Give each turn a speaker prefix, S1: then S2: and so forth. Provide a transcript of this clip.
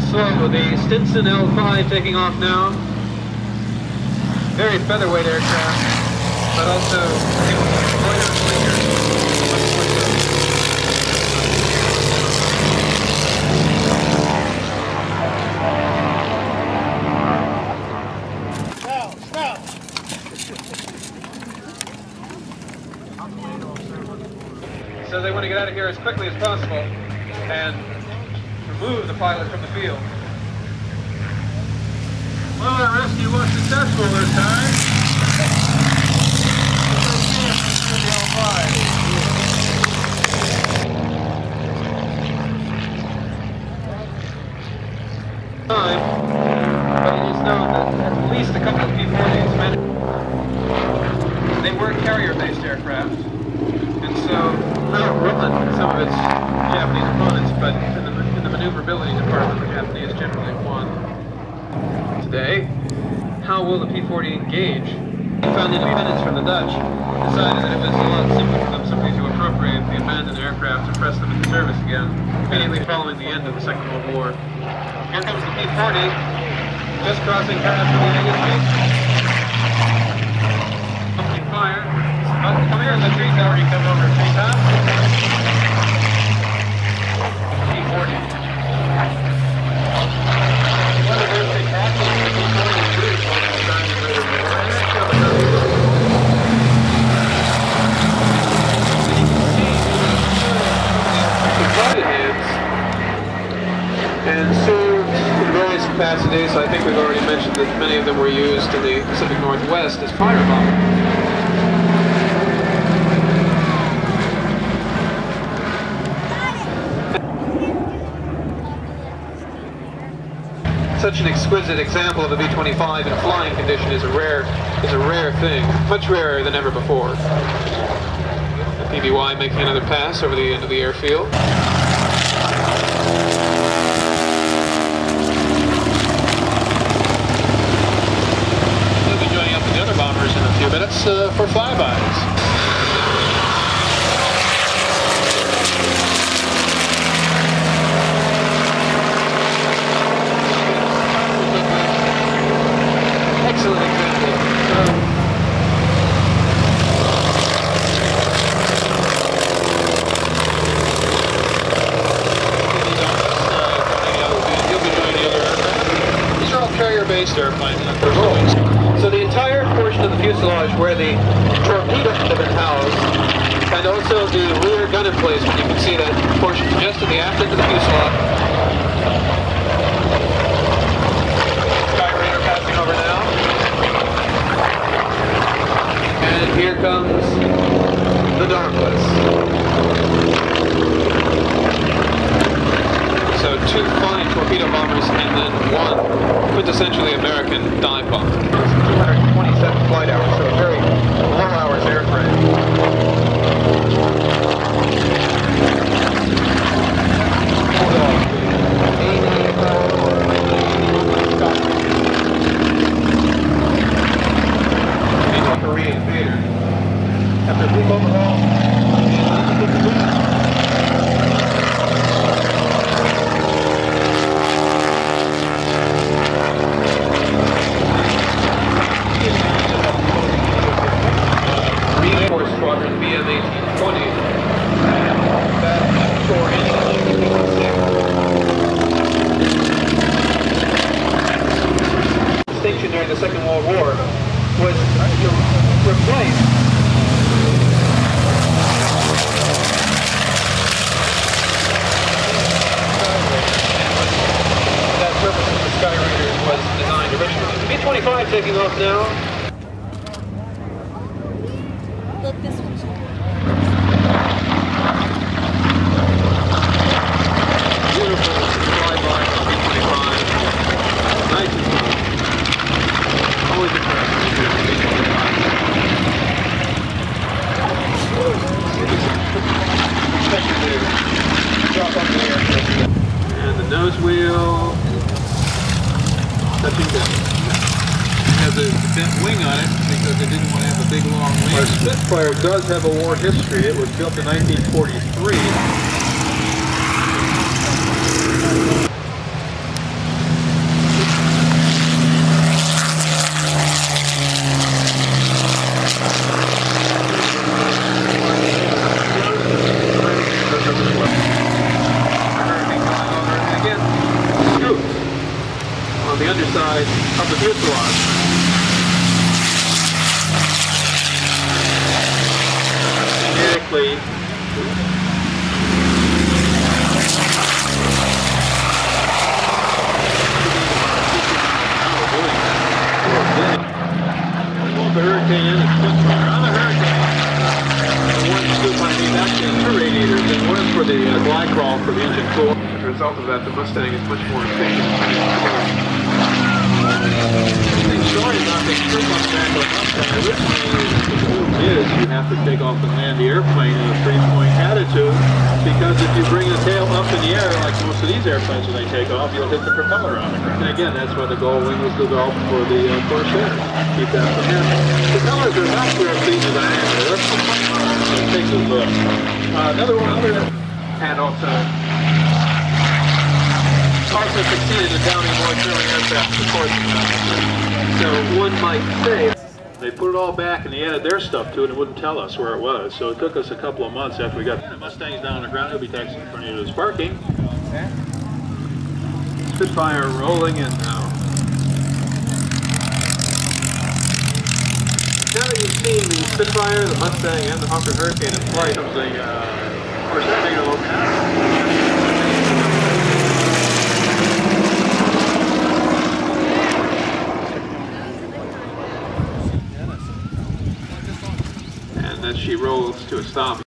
S1: slow. The Stinson L5 taking off now. Very featherweight aircraft, but also quite a slinger. So they want to get out of here as quickly as possible and remove the pilot from the field. Well, our rescue was successful this time. But it is known that at least a couple of P-40s managed. They were carrier-based aircraft, and so outrun some of its Japanese opponents, but in the maneuverability department, the Japanese generally won. Today, how will the P-40 engage? They found independence from the Dutch, decided that it was a lot simpler for them simply to appropriate the abandoned aircraft and press them into service again, immediately following the end of the Second World War. Here comes the P-40, just crossing past the United States. Opening fire. Come here in the treetop. Come over treetop. P-40. One of the most spectacular P-40 groups on the time of the war. And that's coming up. And you can see the divided heads and served in various capacities. I think we've already mentioned that many of them were used in the Pacific Northwest as fighter bombers. Such an exquisite example of a B-25 in flying condition is a rare thing, much rarer than ever before. The PBY making another pass over the end of the airfield. We'll be joining up with the other bombers in a few minutes for flybys. Excellent example. You'll be doing the other aircraft. These are all carrier-based airplanes. So the entire portion of the fuselage where the torpedo have been housed, and also the rear gun emplacement, you can see that portion just to the aft end of the fuselage. Skyraider passing over now. And here comes the Darkless. So two fine torpedo bombers and then one quintessentially American dive bomber. 227 flight hours, so a very long hours airframe. Korean theater. After a brief overhaul, reinforced squadron BM-1820 that for distinction during the Second World War was to replace that purpose of the Skyraider was designed originally. The B-25 taking off now.
S2: Look, this one's
S1: Beautiful flyby of the B-25. Nice and slow. Always impressive. And the nose wheel touching down. It has a bent wing on it because they didn't want to have a big long wing. Our Spitfire does have a war history. It was built in 1943. side of the fuselage. Magnetically, the Hurricane and the Spitfire. On the Hurricane, one scoop I need actually two radiators, and one is for the glide crawl for the engine cooler. As a result of that, the Mustang is much more efficient. The story about the trip on the back of the Mustang originally is you have to take off and land the airplane in a three-point attitude, because if you bring the tail up in the air, like most of these airplanes when they take off, you'll hit the propeller on the ground. And again, that's why the Gull wing was developed for the Corsair. Keep that from happening. Propellers are about 12 feet in diameter. That's so it takes a look. And also succeeded in downing more trailing aircraft, of course. So one might say they put it all back and they added their stuff to it and wouldn't tell us where it was. So it took us a couple of months after we got the Mustang's down on the ground. He'll be taxiing in front of you to his parking. Spitfire rolling in now. Now that you've seen the Spitfire, the Mustang, and the Hawker Hurricane in flight, comes the Corsair bigger locale. She rolls to a stop.